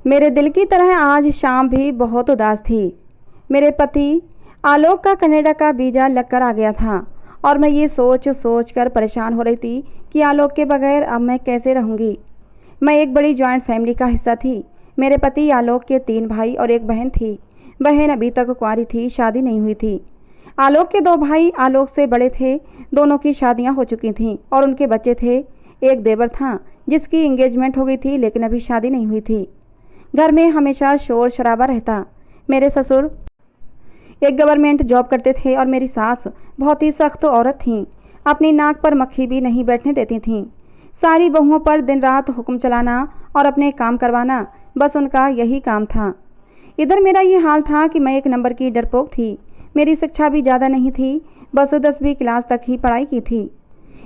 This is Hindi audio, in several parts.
मेरे दिल की तरह आज शाम भी बहुत उदास थी। मेरे पति आलोक का कनाडा का वीज़ा लगकर आ गया था और मैं ये सोच सोच कर परेशान हो रही थी कि आलोक के बगैर अब मैं कैसे रहूँगी। मैं एक बड़ी जॉइंट फैमिली का हिस्सा थी। मेरे पति आलोक के 3 भाई और एक बहन थी। बहन अभी तक कुंवारी थी, शादी नहीं हुई थी। आलोक के 2 भाई आलोक से बड़े थे, दोनों की शादियां हो चुकी थीं और उनके बच्चे थे। एक देवर था जिसकी एंगेजमेंट हो गई थी लेकिन अभी शादी नहीं हुई थी। घर में हमेशा शोर शराबा रहता। मेरे ससुर एक गवर्नमेंट जॉब करते थे और मेरी सास बहुत ही सख्त औरत थीं। अपनी नाक पर मक्खी भी नहीं बैठने देती थीं। सारी बहुओं पर दिन रात हुक्म चलाना और अपने काम करवाना, बस उनका यही काम था। इधर मेरा ये हाल था कि मैं एक नंबर की डरपोक थी। मेरी शिक्षा भी ज़्यादा नहीं थी, बस 10वीं क्लास तक ही पढ़ाई की थी।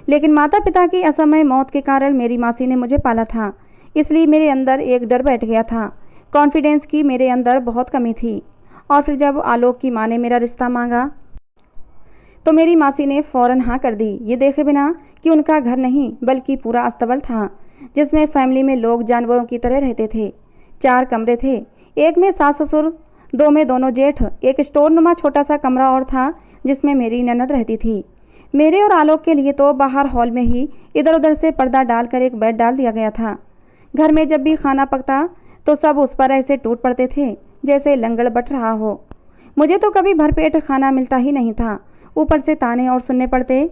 लेकिन माता पिता की असमय मौत के कारण मेरी मासी ने मुझे पाला था, इसलिए मेरे अंदर एक डर बैठ गया था। कॉन्फिडेंस की मेरे अंदर बहुत कमी थी। और फिर जब आलोक की माँ ने मेरा रिश्ता मांगा तो मेरी मासी ने फ़ौरन हाँ कर दी, ये देखे बिना कि उनका घर नहीं बल्कि पूरा अस्तबल था, जिसमें फैमिली में लोग जानवरों की तरह रहते थे। 4 कमरे थे, एक में सास ससुर, 2 में दोनों जेठ, एक स्टोर नुमा छोटा सा कमरा और था जिसमें मेरी ननद रहती थी। मेरे और आलोक के लिए तो बाहर हॉल में ही इधर उधर से पर्दा डालकर एक बेड डाल दिया गया था। घर में जब भी खाना पकता तो सब उस पर ऐसे टूट पड़ते थे जैसे लंगड़ बट रहा हो। मुझे तो कभी भरपेट खाना मिलता ही नहीं था, ऊपर से ताने और सुनने पड़ते।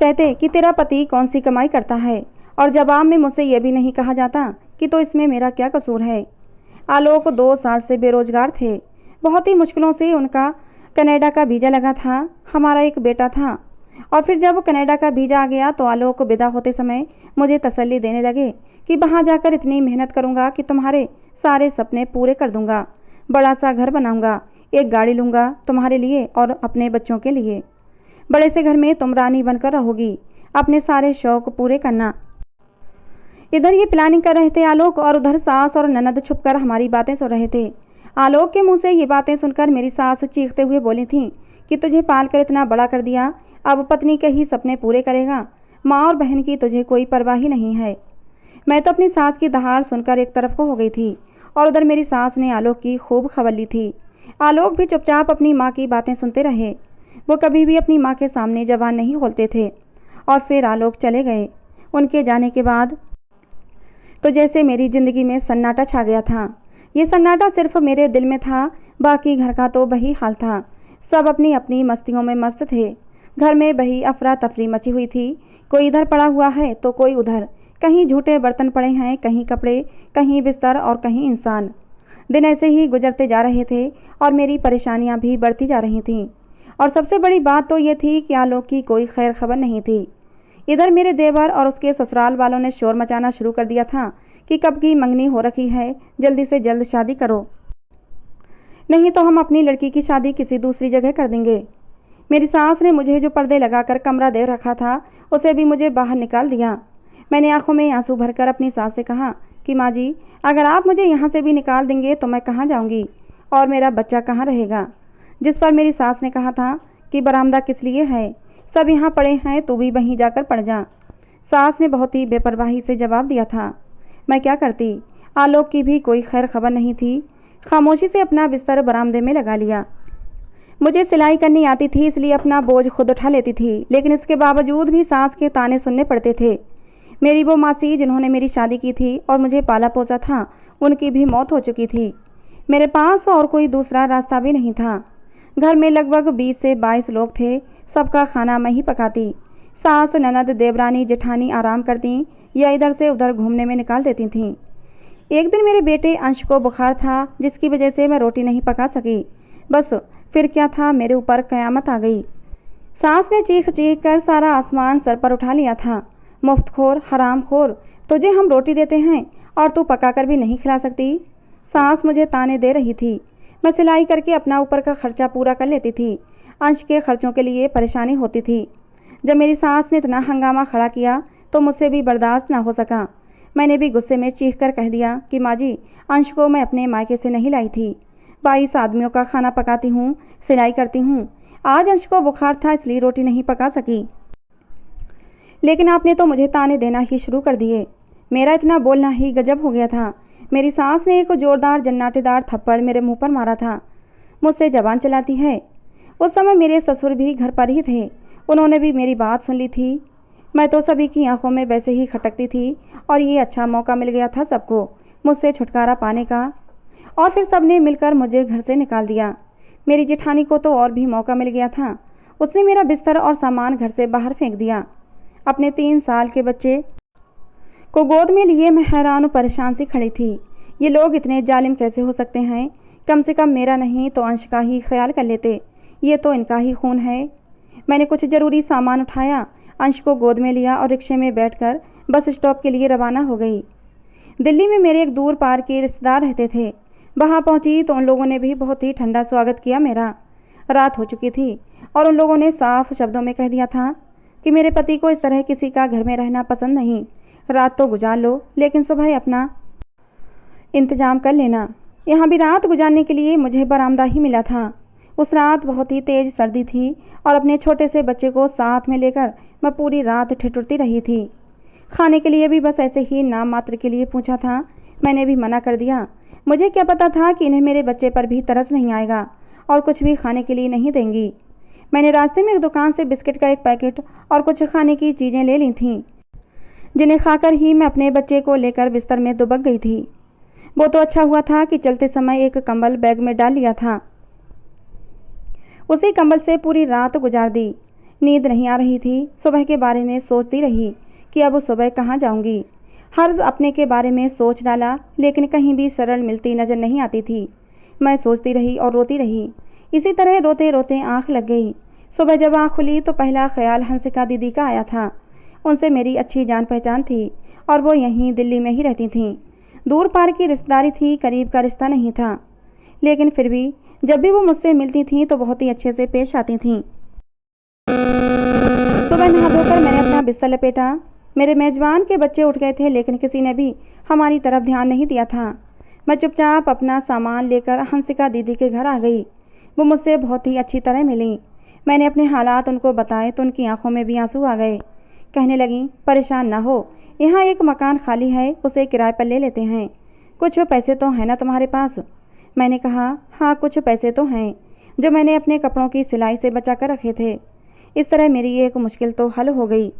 कहते कि तेरा पति कौन सी कमाई करता है, और जवाब में मुझसे यह भी नहीं कहा जाता कि तो इसमें मेरा क्या कसूर है। आलोक 2 साल से बेरोजगार थे। बहुत ही मुश्किलों से उनका कनाडा का वीज़ा लगा था। हमारा एक बेटा था। और फिर जब कनाडा का वीज़ा आ गया तो आलोक विदा होते समय मुझे तसल्ली देने लगे कि वहाँ जाकर इतनी मेहनत करूँगा कि तुम्हारे सारे सपने पूरे कर दूँगा। बड़ा सा घर बनाऊँगा, एक गाड़ी लूँगा तुम्हारे लिए और अपने बच्चों के लिए। बड़े से घर में तुम रानी बनकर रहोगी, अपने सारे शौक पूरे करना। इधर ये प्लानिंग कर रहे थे आलोक और उधर सास और ननद छुपकर हमारी बातें सुन रहे थे। आलोक के मुंह से ये बातें सुनकर मेरी सास चीखते हुए बोली थी कि तुझे पालकर इतना बड़ा कर दिया, अब पत्नी के ही सपने पूरे करेगा। माँ और बहन की तुझे कोई परवाह ही नहीं है। मैं तो अपनी सास की दहाड़ सुनकर एक तरफ को हो गई थी और उधर मेरी सास ने आलोक की खूब खबर ली थी। आलोक भी चुपचाप अपनी माँ की बातें सुनते रहे। वो कभी भी अपनी माँ के सामने जबान नहीं खोलते थे। और फिर आलोक चले गए। उनके जाने के बाद तो जैसे मेरी ज़िंदगी में सन्नाटा छा गया था। ये सन्नाटा सिर्फ मेरे दिल में था, बाकी घर का तो वही हाल था। सब अपनी अपनी मस्तियों में मस्त थे। घर में वही अफरा तफरी मची हुई थी। कोई इधर पड़ा हुआ है तो कोई उधर, कहीं झूठे बर्तन पड़े हैं, कहीं कपड़े, कहीं बिस्तर और कहीं इंसान। दिन ऐसे ही गुजरते जा रहे थे और मेरी परेशानियां भी बढ़ती जा रही थीं। और सबसे बड़ी बात तो ये थी कि आलोक की कोई खैर खबर नहीं थी। इधर मेरे देवर और उसके ससुराल वालों ने शोर मचाना शुरू कर दिया था कि कब की मंगनी हो रखी है, जल्दी से जल्द शादी करो, नहीं तो हम अपनी लड़की की शादी किसी दूसरी जगह कर देंगे। मेरी सास ने मुझे जो पर्दे लगाकर कमरा दे रखा था उसे भी मुझे बाहर निकाल दिया। मैंने आंखों में आंसू भरकर अपनी सास से कहा कि माँ जी, अगर आप मुझे यहाँ से भी निकाल देंगे तो मैं कहाँ जाऊँगी और मेरा बच्चा कहाँ रहेगा। जिस पर मेरी सास ने कहा था कि बरामदा किस लिए है, सब यहाँ पड़े हैं, तू भी वहीं जाकर पड़ जा। सास ने बहुत ही बेपरवाही से जवाब दिया था। मैं क्या करती, आलोक की भी कोई खैर खबर नहीं थी। खामोशी से अपना बिस्तर बरामदे में लगा लिया। मुझे सिलाई करनी आती थी इसलिए अपना बोझ खुद उठा लेती थी, लेकिन इसके बावजूद भी सास के ताने सुनने पड़ते थे। मेरी वो मासी जिन्होंने मेरी शादी की थी और मुझे पाला पोसा था, उनकी भी मौत हो चुकी थी। मेरे पास और कोई दूसरा रास्ता भी नहीं था। घर में लगभग 20 से 22 लोग थे। सबका खाना मैं ही पकाती। सास, ननद, देवरानी, जेठानी आराम करती या इधर से उधर घूमने में निकाल देती थीं। एक दिन मेरे बेटे अंश को बुखार था, जिसकी वजह से मैं रोटी नहीं पका सकी। बस फिर क्या था, मेरे ऊपर कयामत आ गई। सास ने चीख चीख कर सारा आसमान सर पर उठा लिया था। मुफ्तखोर, हरामखोर, तुझे हम रोटी देते हैं और तू पकाकर भी नहीं खिला सकती। सास मुझे ताने दे रही थी। मैं सिलाई करके अपना ऊपर का खर्चा पूरा कर लेती थी। अंश के खर्चों के लिए परेशानी होती थी। जब मेरी सास ने इतना हंगामा खड़ा किया तो मुझसे भी बर्दाश्त ना हो सका। मैंने भी गुस्से में चीख कर कह दिया कि माँ जी, अंश को मैं अपने मायके से नहीं लाई थी। 22 आदमियों का खाना पकाती हूँ, सिलाई करती हूँ। आज अंश को बुखार था इसलिए रोटी नहीं पका सकी। लेकिन आपने तो मुझे ताने देना ही शुरू कर दिए। मेरा इतना बोलना ही गजब हो गया था। मेरी सास ने एक जोरदार जन्नाटेदार थप्पड़ मेरे मुंह पर मारा था। मुझसे जबान चलाती है। उस समय मेरे ससुर भी घर पर ही थे। उन्होंने भी मेरी बात सुन ली थी। मैं तो सभी की आंखों में वैसे ही खटकती थी और ये अच्छा मौका मिल गया था सबको मुझसे छुटकारा पाने का। और फिर सबने मिलकर मुझे घर से निकाल दिया। मेरी जेठानी को तो और भी मौका मिल गया था। उसने मेरा बिस्तर और सामान घर से बाहर फेंक दिया। अपने 3 साल के बच्चे को गोद में लिए मैं हैरान और परेशान सी खड़ी थी। ये लोग इतने जालिम कैसे हो सकते हैं? कम से कम मेरा नहीं तो अंश का ही ख्याल कर लेते। ये तो इनका ही खून है। मैंने कुछ ज़रूरी सामान उठाया, अंश को गोद में लिया और रिक्शे में बैठकर बस स्टॉप के लिए रवाना हो गई। दिल्ली में मेरे एक दूर पार के रिश्तेदार रहते थे। वहाँ पहुँची तो उन लोगों ने भी बहुत ही ठंडा स्वागत किया मेरा। रात हो चुकी थी और उन लोगों ने साफ शब्दों में कह दिया था कि मेरे पति को इस तरह किसी का घर में रहना पसंद नहीं। रात तो गुजार लो, लेकिन सुबह अपना इंतजाम कर लेना। यहाँ भी रात गुजारने के लिए मुझे बरामदा ही मिला था। उस रात बहुत ही तेज़ सर्दी थी और अपने छोटे से बच्चे को साथ में लेकर मैं पूरी रात ठिठुरती रही थी। खाने के लिए भी बस ऐसे ही नाम मात्र के लिए पूछा था। मैंने भी मना कर दिया। मुझे क्या पता था कि इन्हें मेरे बच्चे पर भी तरस नहीं आएगा और कुछ भी खाने के लिए नहीं देंगी। मैंने रास्ते में एक दुकान से बिस्किट का एक पैकेट और कुछ खाने की चीज़ें ले ली थीं, जिन्हें खाकर ही मैं अपने बच्चे को लेकर बिस्तर में दुबक गई थी। वो तो अच्छा हुआ था कि चलते समय एक कंबल बैग में डाल लिया था। उसी कंबल से पूरी रात गुजार दी। नींद नहीं आ रही थी। सुबह के बारे में सोचती रही कि अब सुबह कहाँ जाऊंगी। हर अपने के बारे में सोच डाला, लेकिन कहीं भी सरल मिलती नज़र नहीं आती थी। मैं सोचती रही और रोती रही। इसी तरह रोते रोते आँख लग गई। सुबह जब आँख खुली तो पहला ख्याल हंसिका दीदी का आया था। उनसे मेरी अच्छी जान पहचान थी और वो यहीं दिल्ली में ही रहती थीं। दूर पार की रिश्तेदारी थी, करीब का रिश्ता नहीं था, लेकिन फिर भी जब भी वो मुझसे मिलती थीं तो बहुत ही अच्छे से पेश आती थीं। सुबह नहा धोकर मैंने अपना बिस्तर लपेटा। मेरे मेजबान के बच्चे उठ गए थे, लेकिन किसी ने भी हमारी तरफ ध्यान नहीं दिया था। मैं चुपचाप अपना सामान लेकर हंसिका दीदी के घर आ गई। वो मुझसे बहुत ही अच्छी तरह मिली। मैंने अपने हालात उनको बताए तो उनकी आंखों में भी आंसू आ गए। कहने लगी, परेशान ना हो, यहाँ एक मकान खाली है, उसे किराए पर ले लेते हैं। कुछ पैसे तो हैं ना तुम्हारे पास? मैंने कहा, हाँ कुछ पैसे तो हैं, जो मैंने अपने कपड़ों की सिलाई से बचा कर रखे थे। इस तरह मेरी एक मुश्किल तो हल हो गई।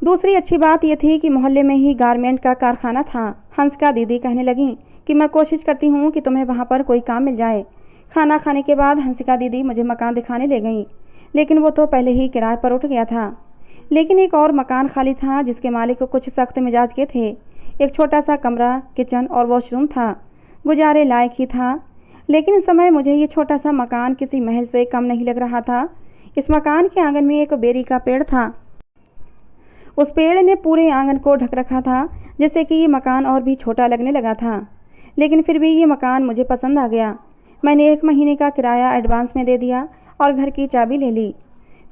दूसरी अच्छी बात यह थी कि मोहल्ले में ही गारमेंट का कारखाना था। हंसिका दीदी कहने लगी कि मैं कोशिश करती हूँ कि तुम्हें वहाँ पर कोई काम मिल जाए। खाना खाने के बाद हंसिका दीदी मुझे मकान दिखाने ले गई, लेकिन वो तो पहले ही किराए पर उठ गया था। लेकिन एक और मकान खाली था जिसके मालिक कुछ सख्त मिजाज के थे। एक छोटा सा कमरा, किचन और वॉशरूम था, गुजारे लायक ही था। लेकिन इस समय मुझे ये छोटा सा मकान किसी महल से कम नहीं लग रहा था। इस मकान के आंगन में एक बेरी का पेड़ था। उस पेड़ ने पूरे आंगन को ढक रखा था, जिससे कि ये मकान और भी छोटा लगने लगा था। लेकिन फिर भी ये मकान मुझे पसंद आ गया। मैंने 1 महीने का किराया एडवांस में दे दिया और घर की चाबी ले ली।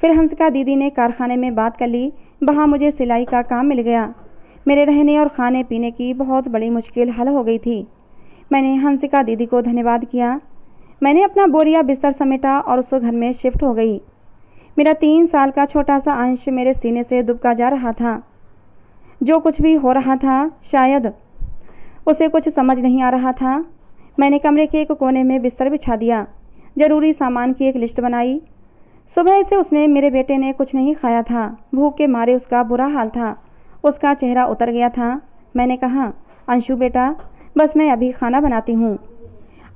फिर हंसिका दीदी ने कारखाने में बात कर ली। वहाँ मुझे सिलाई का काम मिल गया। मेरे रहने और खाने पीने की बहुत बड़ी मुश्किल हल हो गई थी। मैंने हंसिका दीदी को धन्यवाद किया। मैंने अपना बोरिया बिस्तर समेटा और उस घर में शिफ्ट हो गई। मेरा 3 साल का छोटा सा अंश मेरे सीने से दुबका जा रहा था। जो कुछ भी हो रहा था शायद उसे कुछ समझ नहीं आ रहा था। मैंने कमरे के एक कोने में बिस्तर बिछा दिया, ज़रूरी सामान की एक लिस्ट बनाई। सुबह से उसने मेरे बेटे ने कुछ नहीं खाया था। भूख के मारे उसका बुरा हाल था। उसका चेहरा उतर गया था। मैंने कहा, अंशु बेटा, बस मैं अभी खाना बनाती हूँ।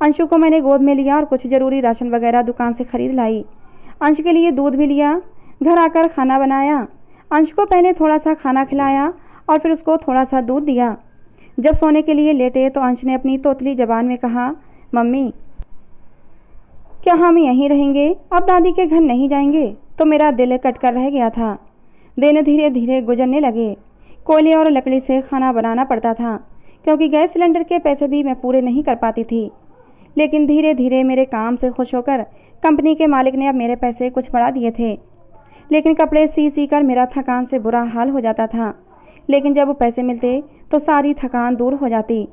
अंशु को मैंने गोद में लिया और कुछ ज़रूरी राशन वगैरह दुकान से ख़रीद लाई। अंश के लिए दूध भी लिया। घर आकर खाना बनाया। अंश को पहले थोड़ा सा खाना खिलाया और फिर उसको थोड़ा सा दूध दिया। जब सोने के लिए लेटे तो अंश ने अपनी तोतली ज़बान में कहा, मम्मी, क्या हम यहीं रहेंगे? अब दादी के घर नहीं जाएंगे? तो मेरा दिल कट कर रह गया था। दिन धीरे धीरे गुजरने लगे। कोयले और लकड़ी से खाना बनाना पड़ता था, क्योंकि गैस सिलेंडर के पैसे भी मैं पूरे नहीं कर पाती थी। लेकिन धीरे धीरे मेरे काम से खुश होकर कंपनी के मालिक ने अब मेरे पैसे कुछ बढ़ा दिए थे। लेकिन कपड़े सी कर मेरा थकान से बुरा हाल हो जाता था। लेकिन जब पैसे मिलते तो सारी थकान दूर हो जाती।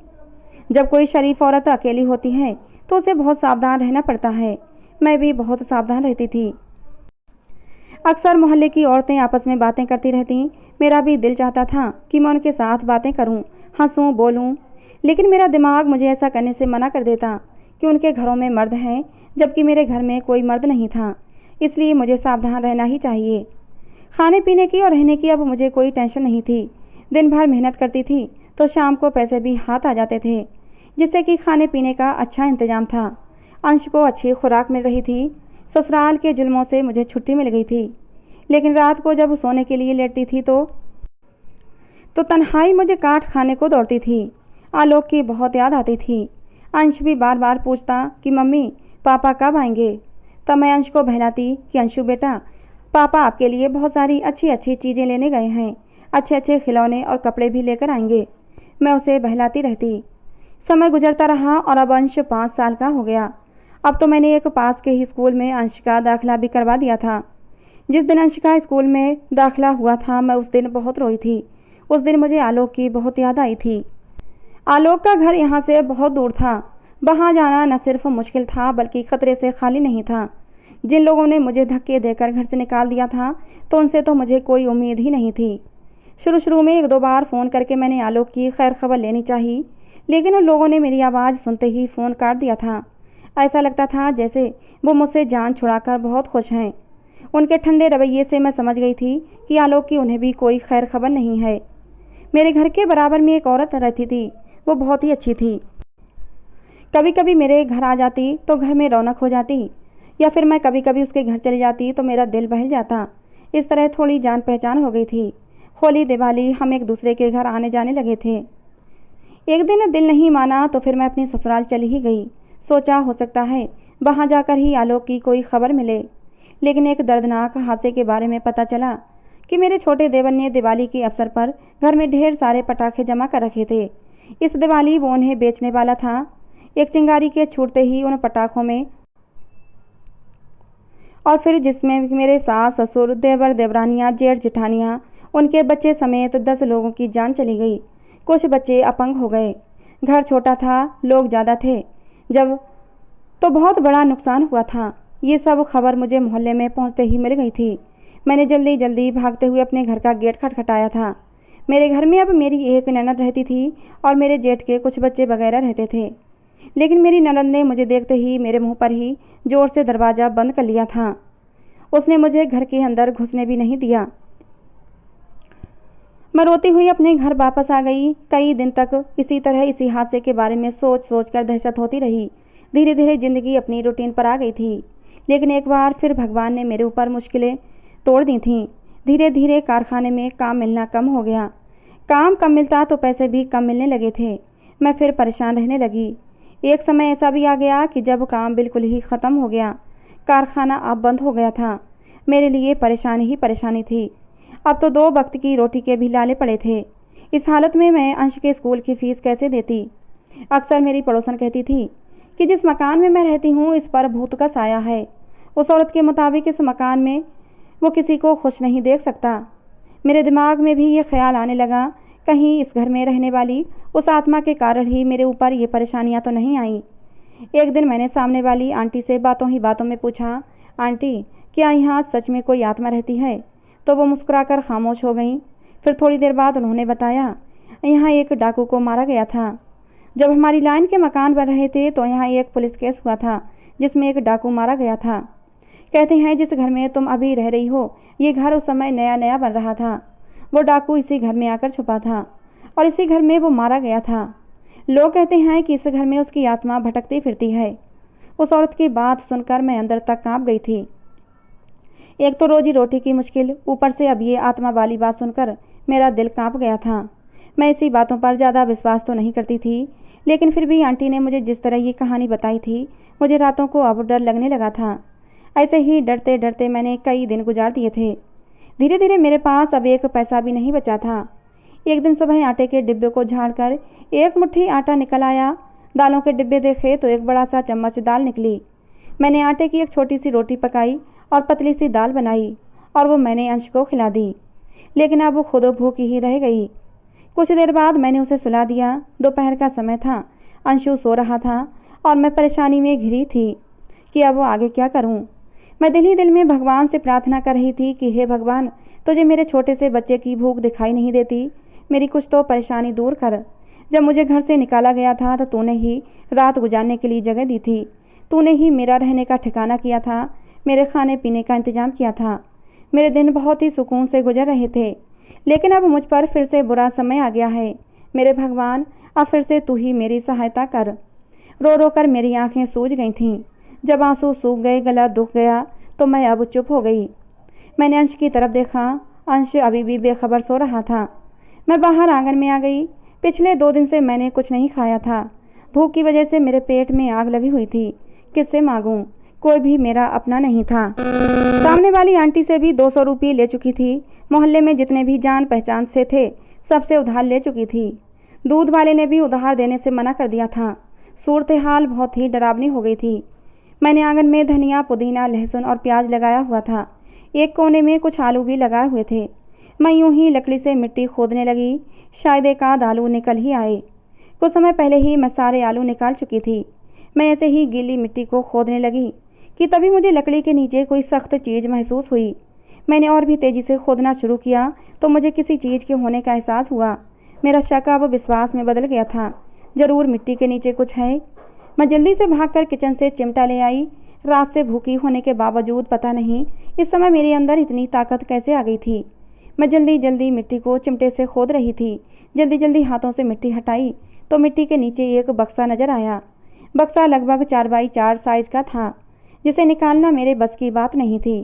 जब कोई शरीफ औरत अकेली होती है तो उसे बहुत सावधान रहना पड़ता है। मैं भी बहुत सावधान रहती थी। अक्सर मोहल्ले की औरतें आपस में बातें करती रहती। मेरा भी दिल चाहता था कि मैं उनके साथ बातें करूं, हंसूं, बोलूं। लेकिन मेरा दिमाग मुझे ऐसा करने से मना कर देता कि उनके घरों में मर्द हैं, जबकि मेरे घर में कोई मर्द नहीं था। इसलिए मुझे सावधान रहना ही चाहिए। खाने पीने की और रहने की अब मुझे कोई टेंशन नहीं थी। दिन भर मेहनत करती थी तो शाम को पैसे भी हाथ आ जाते थे, जिससे कि खाने पीने का अच्छा इंतजाम था। अंश को अच्छी खुराक मिल रही थी। ससुराल के जुल्मों से मुझे छुट्टी मिल गई थी। लेकिन रात को जब सोने के लिए लेटती थी तो तन्हाई मुझे काट खाने को दौड़ती थी। आलोक की बहुत याद आती थी। अंश भी बार बार पूछता कि मम्मी पापा कब आएंगे। तब मैं अंश को बहलाती कि अंशु बेटा, पापा आपके लिए बहुत सारी अच्छी अच्छी चीज़ें लेने गए हैं, अच्छे अच्छे खिलौने और कपड़े भी लेकर आएंगे। मैं उसे बहलाती रहती। समय गुजरता रहा और अब अंश 5 साल का हो गया। अब तो मैंने एक पास के ही स्कूल में अंश का दाखिला भी करवा दिया था। जिस दिन अंश का स्कूल में दाखिला हुआ था, मैं उस दिन बहुत रोई थी। उस दिन मुझे आलोक की बहुत याद आई थी। आलोक का घर यहाँ से बहुत दूर था। वहाँ जाना न सिर्फ मुश्किल था बल्कि खतरे से खाली नहीं था। जिन लोगों ने मुझे धक्के देकर घर से निकाल दिया था तो उनसे तो मुझे कोई उम्मीद ही नहीं थी। शुरू में 1-2 बार फ़ोन करके मैंने आलोक की खैर खबर लेनी चाहिए, लेकिन उन लोगों ने मेरी आवाज़ सुनते ही फ़ोन काट दिया था। ऐसा लगता था जैसे वो मुझसे जान छुड़ाकर बहुत खुश हैं। उनके ठंडे रवैये से मैं समझ गई थी कि आलोक की उन्हें भी कोई खैर खबर नहीं है। मेरे घर के बराबर में एक औरत रहती थी। वो बहुत ही अच्छी थी। कभी कभी मेरे घर आ जाती तो घर में रौनक हो जाती, या फिर मैं कभी कभी उसके घर चली जाती तो मेरा दिल बहल जाता। इस तरह थोड़ी जान पहचान हो गई थी। होली दिवाली हम एक दूसरे के घर आने जाने लगे थे। एक दिन दिल नहीं माना तो फिर मैं अपनी ससुराल चली ही गई। सोचा हो सकता है वहाँ जाकर ही आलोक की कोई खबर मिले। लेकिन एक दर्दनाक हादसे के बारे में पता चला कि मेरे छोटे देवर ने दिवाली के अवसर पर घर में ढेर सारे पटाखे जमा कर रखे थे। इस दिवाली वो उन्हें बेचने वाला था। एक चिंगारी के छूटते ही उन पटाखों में और फिर जिसमें मेरे सास ससुर देवर देवरानियाँ जेठ जेठानियाँ उनके बच्चे समेत 10 लोगों की जान चली गई। कुछ बच्चे अपंग हो गए। घर छोटा था, लोग ज़्यादा थे जब तो बहुत बड़ा नुकसान हुआ था। ये सब खबर मुझे मोहल्ले में पहुंचते ही मिल गई थी। मैंने जल्दी जल्दी भागते हुए अपने घर का गेट खटखटाया था। मेरे घर में अब मेरी एक ननद रहती थी और मेरे जेठ के कुछ बच्चे वगैरह रहते थे। लेकिन मेरी ननद ने मुझे देखते ही मेरे मुंह पर ही जोर से दरवाज़ा बंद कर लिया था। उसने मुझे घर के अंदर घुसने भी नहीं दिया। मैं रोती हुई अपने घर वापस आ गई। कई दिन तक इसी तरह इसी हादसे के बारे में सोच सोच कर दहशत होती रही। धीरे धीरे ज़िंदगी अपनी रूटीन पर आ गई थी। लेकिन एक बार फिर भगवान ने मेरे ऊपर मुश्किलें तोड़ दी थीं। धीरे धीरे कारखाने में काम मिलना कम हो गया। काम कम मिलता तो पैसे भी कम मिलने लगे थे। मैं फिर परेशान रहने लगी। एक समय ऐसा भी आ गया कि जब काम बिल्कुल ही ख़त्म हो गया, कारखाना अब बंद हो गया था। मेरे लिए परेशानी ही परेशानी थी। अब तो 2 वक्त की रोटी के भी लाले पड़े थे। इस हालत में मैं अंश के स्कूल की फ़ीस कैसे देती। अक्सर मेरी पड़ोसन कहती थी कि जिस मकान में मैं रहती हूँ इस पर भूत का साया है। उस औरत के मुताबिक इस मकान में वो किसी को खुश नहीं देख सकता। मेरे दिमाग में भी ये ख्याल आने लगा, कहीं इस घर में रहने वाली उस आत्मा के कारण ही मेरे ऊपर ये परेशानियाँ तो नहीं आई। एक दिन मैंने सामने वाली आंटी से बातों ही बातों में पूछा, आंटी क्या यहाँ सच में कोई आत्मा रहती है? तो वो मुस्कुराकर खामोश हो गईं। फिर थोड़ी देर बाद उन्होंने बताया, यहाँ एक डाकू को मारा गया था। जब हमारी लाइन के मकान बन रहे थे तो यहाँ एक पुलिस केस हुआ था जिसमें एक डाकू मारा गया था। कहते हैं जिस घर में तुम अभी रह रही हो ये घर उस समय नया नया बन रहा था। वो डाकू इसी घर में आकर छुपा था और इसी घर में वो मारा गया था। लोग कहते हैं कि इस घर में उसकी आत्मा भटकती फिरती है। उस औरत की बात सुनकर मैं अंदर तक कांप गई थी। एक तो रोजी रोटी की मुश्किल, ऊपर से अब ये आत्मा वाली बात सुनकर मेरा दिल कांप गया था। मैं इसी बातों पर ज़्यादा विश्वास तो नहीं करती थी, लेकिन फिर भी आंटी ने मुझे जिस तरह ये कहानी बताई थी मुझे रातों को अब डर लगने लगा था। ऐसे ही डरते डरते मैंने कई दिन गुजार दिए थे। धीरे धीरे मेरे पास अब एक पैसा भी नहीं बचा था। एक दिन सुबह आटे के डिब्बे को झाड़कर एक मुट्ठी आटा निकल आया। दालों के डिब्बे देखे तो एक बड़ा सा चम्मच दाल निकली। मैंने आटे की एक छोटी सी रोटी पकाई और पतली सी दाल बनाई और वो मैंने अंश को खिला दी। लेकिन अब वो खुद भूखी ही रह गई। कुछ देर बाद मैंने उसे सुला दिया। दोपहर का समय था, अंशु सो रहा था और मैं परेशानी में घिरी थी कि अब वो आगे क्या करूं। मैं दिल ही दिल में भगवान से प्रार्थना कर रही थी कि हे भगवान, तुझे मेरे छोटे से बच्चे की भूख दिखाई नहीं देती, मेरी कुछ तो परेशानी दूर कर। जब मुझे घर से निकाला गया था तो तूने ही रात गुजारने के लिए जगह दी थी। तूने ही मेरा रहने का ठिकाना किया था, मेरे खाने पीने का इंतजाम किया था। मेरे दिन बहुत ही सुकून से गुजर रहे थे, लेकिन अब मुझ पर फिर से बुरा समय आ गया है। मेरे भगवान, अब फिर से तू ही मेरी सहायता कर। रो रो कर मेरी आंखें सूज गई थीं। जब आंसू सूख गए, गला दुख गया, तो मैं अब चुप हो गई। मैंने अंश की तरफ देखा। अंश अभी भी बेखबर सो रहा था। मैं बाहर आंगन में आ गई। पिछले 2 दिन से मैंने कुछ नहीं खाया था। भूख की वजह से मेरे पेट में आग लगी हुई थी। किससे मांगूं? कोई भी मेरा अपना नहीं था। सामने वाली आंटी से भी 200 रुपये ले चुकी थी। मोहल्ले में जितने भी जान पहचान से थे, सबसे उधार ले चुकी थी। दूध वाले ने भी उधार देने से मना कर दिया था। सूरत हाल बहुत ही डरावनी हो गई थी। मैंने आंगन में धनिया, पुदीना, लहसुन और प्याज लगाया हुआ था। एक कोने में कुछ आलू भी लगाए हुए थे। मैं यूं ही लकड़ी से मिट्टी खोदने लगी। शायद एक आध आलू निकल ही आए। कुछ समय पहले ही मैं सारे आलू निकाल चुकी थी। मैं ऐसे ही गीली मिट्टी को खोदने लगी कि तभी मुझे लकड़ी के नीचे कोई सख्त चीज़ महसूस हुई। मैंने और भी तेज़ी से खोदना शुरू किया तो मुझे किसी चीज़ के होने का एहसास हुआ। मेरा शक अब विश्वास में बदल गया था। ज़रूर मिट्टी के नीचे कुछ है। मैं जल्दी से भागकर किचन से चिमटा ले आई। रात से भूखी होने के बावजूद पता नहीं इस समय मेरे अंदर इतनी ताकत कैसे आ गई थी। मैं जल्दी जल्दी मिट्टी को चिमटे से खोद रही थी। जल्दी जल्दी हाथों से मिट्टी हटाई तो मिट्टी के नीचे एक बक्सा नजर आया। बक्सा लगभग 4x4 साइज का था, जिसे निकालना मेरे बस की बात नहीं थी।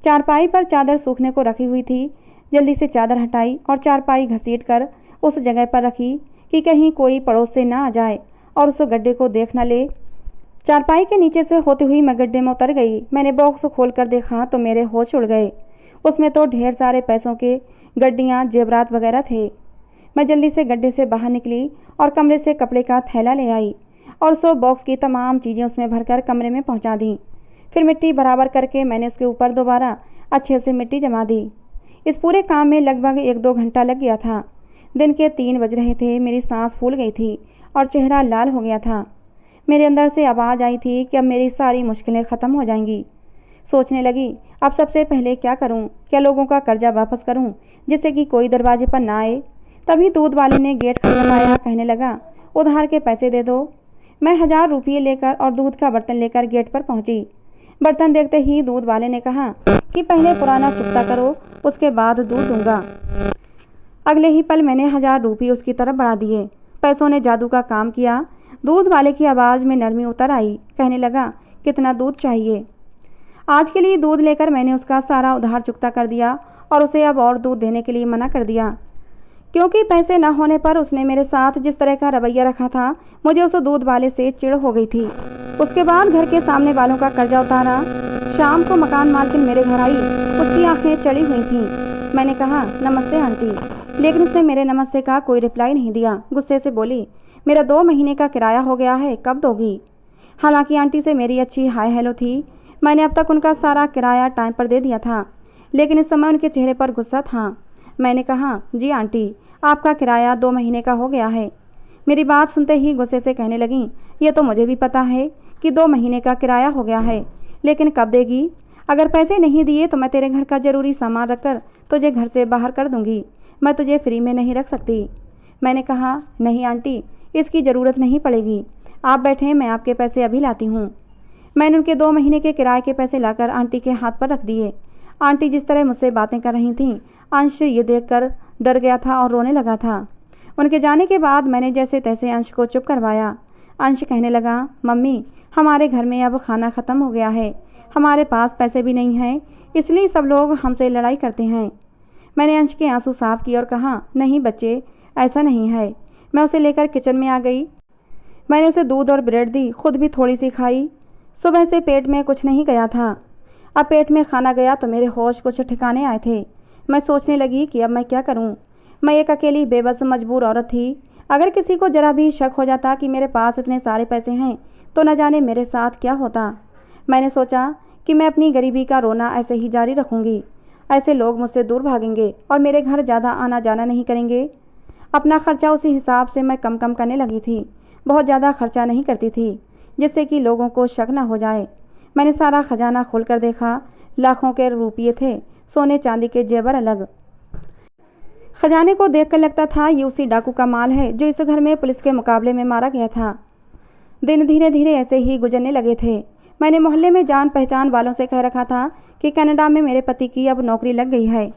चारपाई पर चादर सूखने को रखी हुई थी। जल्दी से चादर हटाई और चारपाई घसीट कर उस जगह पर रखी कि कहीं कोई पड़ोस से ना आ जाए और उस गड्ढे को देख न ले। चारपाई के नीचे से होती हुई मैं गड्ढे में उतर गई। मैंने बॉक्स खोल कर देखा तो मेरे होश उड़ गए। उसमें तो ढेर सारे पैसों के गड्डियाँ, जेवरात वगैरह थे। मैं जल्दी से गड्ढे से बाहर निकली और कमरे से कपड़े का थैला ले आई और सो बॉक्स की तमाम चीज़ें उसमें भरकर कमरे में पहुंचा दी। फिर मिट्टी बराबर करके मैंने उसके ऊपर दोबारा अच्छे से मिट्टी जमा दी। इस पूरे काम में लगभग 1-2 घंटा लग गया था। दिन के 3 बज रहे थे। मेरी सांस फूल गई थी और चेहरा लाल हो गया था। मेरे अंदर से आवाज़ आई थी कि अब मेरी सारी मुश्किलें ख़त्म हो जाएंगी। सोचने लगी, अब सबसे पहले क्या करूं? क्या लोगों का कर्जा वापस करूं जिससे कि कोई दरवाजे पर ना आए? तभी दूध वाले ने गेट खटखटाया। कहने लगा, उधार के पैसे दे दो। मैं 1000 रुपये लेकर और दूध का बर्तन लेकर गेट पर पहुंची। बर्तन देखते ही दूध वाले ने कहा कि पहले पुराना चुकता करो, उसके बाद दूध दूंगा। अगले ही पल मैंने 1000 रुपये उसकी तरफ बढ़ा दिए। पैसों ने जादू का काम किया। दूध वाले की आवाज़ में नरमी उतर आई। कहने लगा, कितना दूध चाहिए? आज के लिए दूध लेकर मैंने उसका सारा उधार चुकता कर दिया और उसे अब और दूध देने के लिए मना कर दिया, क्योंकि पैसे न होने पर उसने मेरे साथ जिस तरह का रवैया रखा था, मुझे उस दूध वाले से चिढ़ हो गई थी। उसके बाद घर के सामने वालों का कर्जा उतारा। शाम को मकान मालकिन मेरे घर आई। उसकी आंखें चढ़ी हुई थीं। मैंने कहा, नमस्ते आंटी, लेकिन उसने मेरे नमस्ते का कोई रिप्लाई नहीं दिया। गुस्से से बोली, मेरा 2 महीने का किराया हो गया है, कब दोगी? हालांकि आंटी से मेरी अच्छी हाय हेलो थी। मैंने अब तक उनका सारा किराया टाइम पर दे दिया था, लेकिन इस समय उनके चेहरे पर गुस्सा था। मैंने कहा, जी आंटी, आपका किराया 2 महीने का हो गया है। मेरी बात सुनते ही गुस्से से कहने लगी, ये तो मुझे भी पता है कि 2 महीने का किराया हो गया है, लेकिन कब देगी? अगर पैसे नहीं दिए तो मैं तेरे घर का ज़रूरी सामान रखकर तुझे घर से बाहर कर दूंगी। मैं तुझे फ्री में नहीं रख सकती। मैंने कहा, नहीं आंटी, इसकी ज़रूरत नहीं पड़ेगी। आप बैठें, मैं आपके पैसे अभी लाती हूँ। मैंने उनके 2 महीने के किराए के पैसे लाकर आंटी के हाथ पर रख दिए। आंटी जिस तरह मुझसे बातें कर रही थीं, अंश ये देखकर डर गया था और रोने लगा था। उनके जाने के बाद मैंने जैसे तैसे अंश को चुप करवाया। अंश कहने लगा, मम्मी, हमारे घर में अब खाना ख़त्म हो गया है, हमारे पास पैसे भी नहीं हैं, इसलिए सब लोग हमसे लड़ाई करते हैं। मैंने अंश के आंसू साफ किए और कहा, नहीं बच्चे, ऐसा नहीं है। मैं उसे लेकर किचन में आ गई। मैंने उसे दूध और ब्रेड दी, खुद भी थोड़ी सी खाई। सुबह से पेट में कुछ नहीं गया था। अब पेट में खाना गया तो मेरे होश कुछ ठिकाने आए थे। मैं सोचने लगी कि अब मैं क्या करूं। मैं एक अकेली बेबस मजबूर औरत थी। अगर किसी को जरा भी शक हो जाता कि मेरे पास इतने सारे पैसे हैं तो न जाने मेरे साथ क्या होता। मैंने सोचा कि मैं अपनी गरीबी का रोना ऐसे ही जारी रखूंगी। ऐसे लोग मुझसे दूर भागेंगे और मेरे घर ज़्यादा आना जाना नहीं करेंगे। अपना खर्चा उसी हिसाब से मैं कम कम करने लगी थी। बहुत ज़्यादा खर्चा नहीं करती थी, जिससे कि लोगों को शक न हो जाए। मैंने सारा खजाना खोल कर देखा। लाखों के रुपये थे, सोने चांदी के जेवर अलग। खजाने को देखकर लगता था ये उसी डाकू का माल है जो इस घर में पुलिस के मुकाबले में मारा गया था। दिन धीरे धीरे ऐसे ही गुजरने लगे थे। मैंने मोहल्ले में जान पहचान वालों से कह रखा था कि कनाडा में मेरे पति की अब नौकरी लग गई है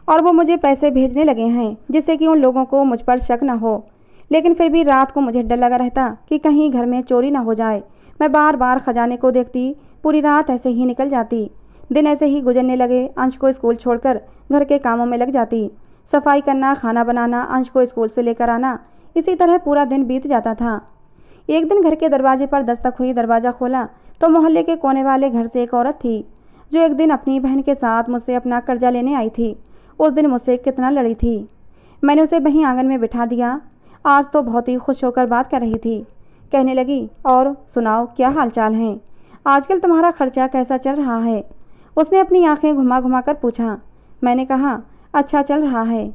और वो मुझे पैसे भेजने लगे हैं जिससे कि उन लोगों को मुझ पर शक न हो। लेकिन फिर भी रात को मुझे डर लगा रहता कि कहीं घर में चोरी न हो जाए। मैं बार बार खजाने को देखती, पूरी रात ऐसे ही निकल जाती। दिन ऐसे ही गुजरने लगे। अंश को स्कूल छोड़कर घर के कामों में लग जाती। सफाई करना, खाना बनाना, अंश को स्कूल से लेकर आना, इसी तरह पूरा दिन बीत जाता था। एक दिन घर के दरवाजे पर दस्तक हुई। दरवाज़ा खोला तो मोहल्ले के कोने वाले घर से एक औरत थी जो एक दिन अपनी बहन के साथ मुझसे अपना कर्जा लेने आई थी। उस दिन मुझसे कितना लड़ी थी। मैंने उसे वहीं आंगन में बिठा दिया। आज तो बहुत ही खुश होकर बात कर रही थी। कहने लगी, और सुनाओ, क्या हालचाल है? आजकल तुम्हारा खर्चा कैसा चल रहा है? उसने अपनी आंखें घुमा घुमा कर पूछा। मैंने कहा, अच्छा चल रहा है।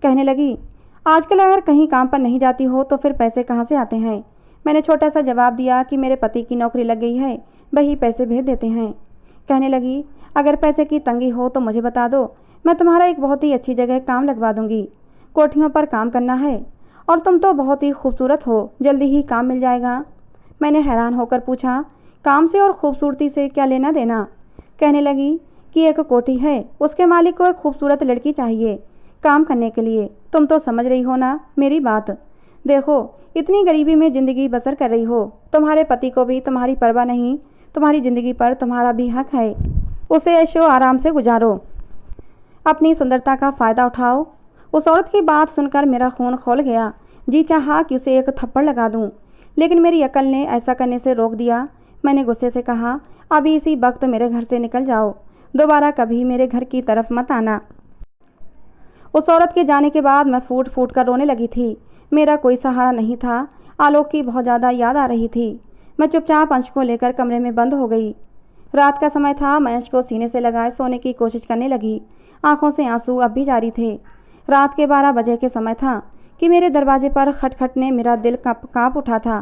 कहने लगी, आजकल अगर कहीं काम पर नहीं जाती हो तो फिर पैसे कहाँ से आते हैं? मैंने छोटा सा जवाब दिया कि मेरे पति की नौकरी लग गई है, वही पैसे भेज देते हैं। कहने लगी, अगर पैसे की तंगी हो तो मुझे बता दो, मैं तुम्हारा एक बहुत ही अच्छी जगह काम लगवा दूंगी। कोठियों पर काम करना है और तुम तो बहुत ही खूबसूरत हो, जल्दी ही काम मिल जाएगा। मैंने हैरान होकर पूछा, काम से और खूबसूरती से क्या लेना देना? कहने लगी कि एक कोठी है, उसके मालिक को एक खूबसूरत लड़की चाहिए काम करने के लिए। तुम तो समझ रही हो ना मेरी बात। देखो, इतनी गरीबी में ज़िंदगी बसर कर रही हो, तुम्हारे पति को भी तुम्हारी परवाह नहीं, तुम्हारी ज़िंदगी पर तुम्हारा भी हक है। उसे ऐशो आराम से गुजारो, अपनी सुंदरता का फ़ायदा उठाओ। उस औरत की बात सुनकर मेरा खून खौल गया। जी चाहा कि उसे एक थप्पड़ लगा दूं, लेकिन मेरी अकल ने ऐसा करने से रोक दिया। मैंने गुस्से से कहा, अभी इसी वक्त मेरे घर से निकल जाओ, दोबारा कभी मेरे घर की तरफ मत आना। उस औरत के जाने के बाद मैं फूट फूट कर रोने लगी थी। मेरा कोई सहारा नहीं था। आलोक की बहुत ज़्यादा याद आ रही थी। मैं चुपचाप अंश को लेकर कमरे में बंद हो गई। रात का समय था। मैं अंश को सीने से लगाए सोने की कोशिश करने लगी। आंखों से आंसू अब भी जारी थे। रात के 12 बजे के समय था कि मेरे दरवाजे पर खटखट ने मेरा दिल काँप उठा था।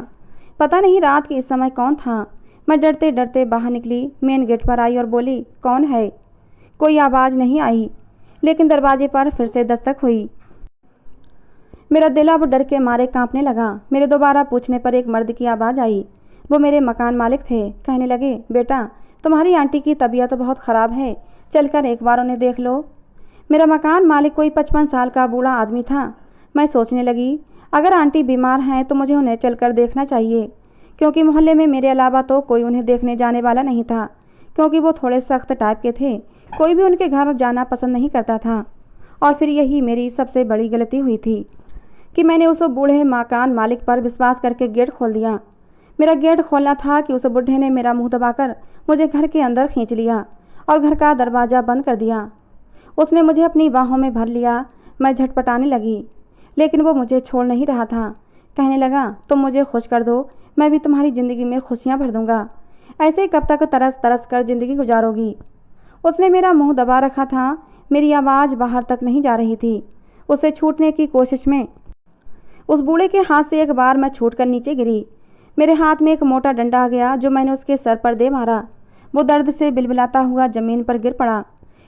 पता नहीं रात के इस समय कौन था। मैं डरते डरते बाहर निकली, मेन गेट पर आई और बोली, कौन है? कोई आवाज़ नहीं आई, लेकिन दरवाजे पर फिर से दस्तक हुई। मेरा दिल अब डर के मारे कांपने लगा। मेरे दोबारा पूछने पर एक मर्द की आवाज़ आई। वो मेरे मकान मालिक थे। कहने लगे, बेटा, तुम्हारी आंटी की तबीयत बहुत ख़राब है, चलकर एक बार उन्हें देख लो। मेरा मकान मालिक कोई 55 साल का बूढ़ा आदमी था। मैं सोचने लगी, अगर आंटी बीमार हैं तो मुझे उन्हें चलकर देखना चाहिए, क्योंकि मोहल्ले में मेरे अलावा तो कोई उन्हें देखने जाने वाला नहीं था, क्योंकि वो थोड़े सख्त टाइप के थे। कोई भी उनके घर जाना पसंद नहीं करता था। और फिर यही मेरी सबसे बड़ी गलती हुई थी कि मैंने उस बूढ़े मकान मालिक पर विश्वास करके गेट खोल दिया। मेरा गेट खोलना था कि उस बूढ़े ने मेरा मुंह दबाकर मुझे घर के अंदर खींच लिया और घर का दरवाज़ा बंद कर दिया। उसने मुझे अपनी बाहों में भर लिया। मैं झटपटाने लगी, लेकिन वो मुझे छोड़ नहीं रहा था। कहने लगा, तुम मुझे खुश कर दो, मैं भी तुम्हारी ज़िंदगी में खुशियाँ भर दूँगा। ऐसे कब तक तरस तरस कर ज़िंदगी गुजारोगी? उसने मेरा मुंह दबा रखा था। मेरी आवाज़ बाहर तक नहीं जा रही थी। उसे छूटने की कोशिश में उस बूढ़े के हाथ से एक बार मैं छूटकर नीचे गिरी। मेरे हाथ में एक मोटा डंडा आ गया जो मैंने उसके सर पर दे मारा। वो दर्द से बिलबिलाता हुआ ज़मीन पर गिर पड़ा।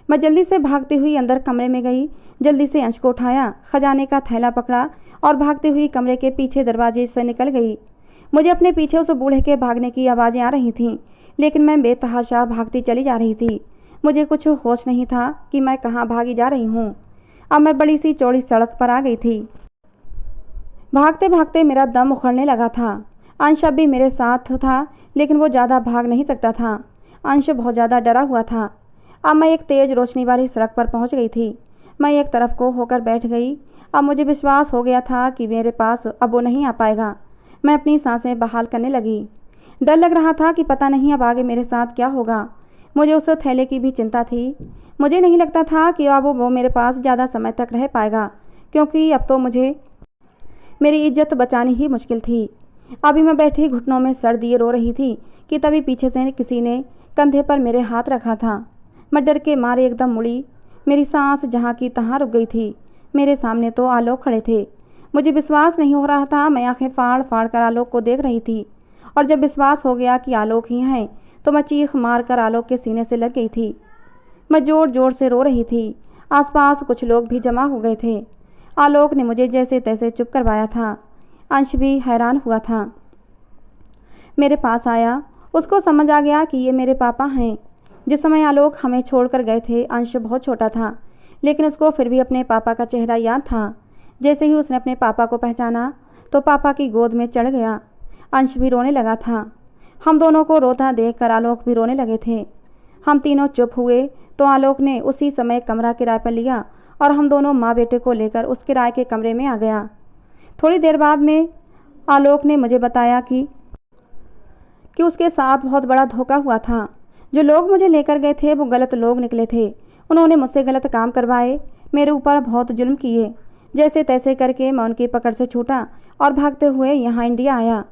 मैं जल्दी से भागती हुई अंदर कमरे में गई। जल्दी से अंश को उठाया, खजाने का थैला पकड़ा और भागती हुई कमरे के पीछे दरवाजे से निकल गई। मुझे अपने पीछे उस बूढ़े के भागने की आवाज़ें आ रही थीं, लेकिन मैं बेतहाशा भागती चली जा रही थी। मुझे कुछ होश नहीं था कि मैं कहाँ भागी जा रही हूँ। अब मैं बड़ी सी चौड़ी सड़क पर आ गई थी। भागते भागते मेरा दम उखड़ने लगा था। अंश अब भी मेरे साथ था, लेकिन वो ज़्यादा भाग नहीं सकता था। अंश बहुत ज़्यादा डरा हुआ था। अब मैं एक तेज़ रोशनी वाली सड़क पर पहुंच गई थी। मैं एक तरफ को होकर बैठ गई। अब मुझे विश्वास हो गया था कि मेरे पास अब वो नहीं आ पाएगा। मैं अपनी सांसें बहाल करने लगी। डर लग रहा था कि पता नहीं अब आगे मेरे साथ क्या होगा। मुझे उस थैले की भी चिंता थी। मुझे नहीं लगता था कि अब वो मेरे पास ज़्यादा समय तक रह पाएगा, क्योंकि अब तो मुझे मेरी इज्जत बचानी ही मुश्किल थी। अभी मैं बैठी घुटनों में सर दिए रो रही थी कि तभी पीछे से किसी ने कंधे पर मेरे हाथ रखा था। मैं डर के मारे एकदम मुड़ी। मेरी सांस जहाँ की तहाँ रुक गई थी। मेरे सामने तो आलोक खड़े थे। मुझे विश्वास नहीं हो रहा था। मैं आंखें फाड़ फाड़ कर आलोक को देख रही थी, और जब विश्वास हो गया कि आलोक ही हैं तो मैं चीख मार कर आलोक के सीने से लग गई थी। मैं ज़ोर ज़ोर से रो रही थी। आसपास कुछ लोग भी जमा हो गए थे। आलोक ने मुझे जैसे तैसे चुप करवाया था। अंश भी हैरान हुआ था। मेरे पास आया। उसको समझ आ गया कि ये मेरे पापा हैं। जिस समय आलोक हमें छोड़कर गए थे, अंश बहुत छोटा था, लेकिन उसको फिर भी अपने पापा का चेहरा याद था। जैसे ही उसने अपने पापा को पहचाना तो पापा की गोद में चढ़ गया। अंश भी रोने लगा था। हम दोनों को रोता देखकर आलोक भी रोने लगे थे। हम तीनों चुप हुए तो आलोक ने उसी समय कमरा किराए पर लिया और हम दोनों माँ बेटे को लेकर उस किराए के कमरे में आ गया। थोड़ी देर बाद में आलोक ने मुझे बताया कि उसके साथ बहुत बड़ा धोखा हुआ था। जो लोग मुझे लेकर गए थे वो गलत लोग निकले थे। उन्होंने मुझसे गलत काम करवाए, मेरे ऊपर बहुत जुल्म किए। जैसे तैसे करके मैं उनकी पकड़ से छूटा और भागते हुए यहाँ इंडिया आया।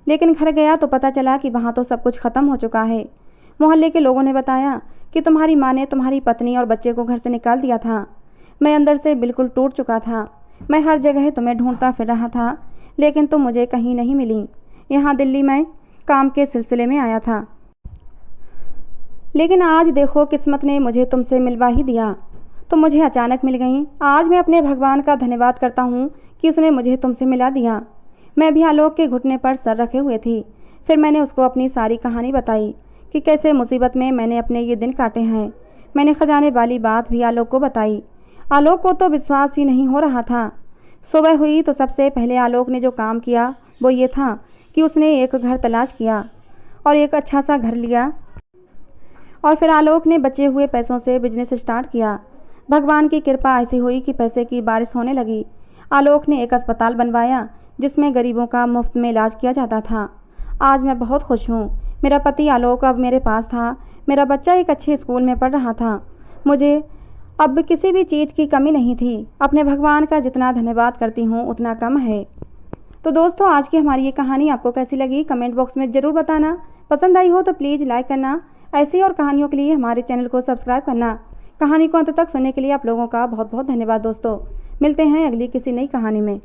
लेकिन घर गया तो पता चला कि वहाँ तो सब कुछ ख़त्म हो चुका है। मोहल्ले के लोगों ने बताया कि तुम्हारी माँ ने तुम्हारी पत्नी और बच्चे को घर से निकाल दिया था। मैं अंदर से बिल्कुल टूट चुका था। मैं हर जगह तुम्हें ढूंढता फिर रहा था, लेकिन तुम मुझे कहीं नहीं मिली। यहाँ दिल्ली में काम के सिलसिले में आया था, लेकिन आज देखो किस्मत ने मुझे तुमसे मिलवा ही दिया। तुम मुझे अचानक मिल गई। आज मैं अपने भगवान का धन्यवाद करता हूँ कि उसने मुझे तुमसे मिला दिया। मैं भी आलोक के घुटने पर सर रखे हुए थी। फिर मैंने उसको अपनी सारी कहानी बताई कि कैसे मुसीबत में मैंने अपने ये दिन काटे हैं। मैंने खजाने वाली बात भी आलोक को बताई। आलोक को तो विश्वास ही नहीं हो रहा था। सुबह हुई तो सबसे पहले आलोक ने जो काम किया वो ये था कि उसने एक घर तलाश किया और एक अच्छा सा घर लिया और फिर आलोक ने बचे हुए पैसों से बिजनेस स्टार्ट किया। भगवान की कृपा ऐसी हुई कि पैसे की बारिश होने लगी। आलोक ने एक अस्पताल बनवाया जिसमें गरीबों का मुफ्त में इलाज किया जाता था। आज मैं बहुत खुश हूँ। मेरा पति आलोक अब मेरे पास था। मेरा बच्चा एक अच्छे स्कूल में पढ़ रहा था। मुझे अब किसी भी चीज़ की कमी नहीं थी। अपने भगवान का जितना धन्यवाद करती हूँ उतना कम है। तो दोस्तों, आज की हमारी ये कहानी आपको कैसी लगी कमेंट बॉक्स में ज़रूर बताना। पसंद आई हो तो प्लीज़ लाइक करना। ऐसी और कहानियों के लिए हमारे चैनल को सब्सक्राइब करना। कहानी को अंत तक सुनने के लिए आप लोगों का बहुत बहुत धन्यवाद दोस्तों। मिलते हैं अगली किसी नई कहानी में।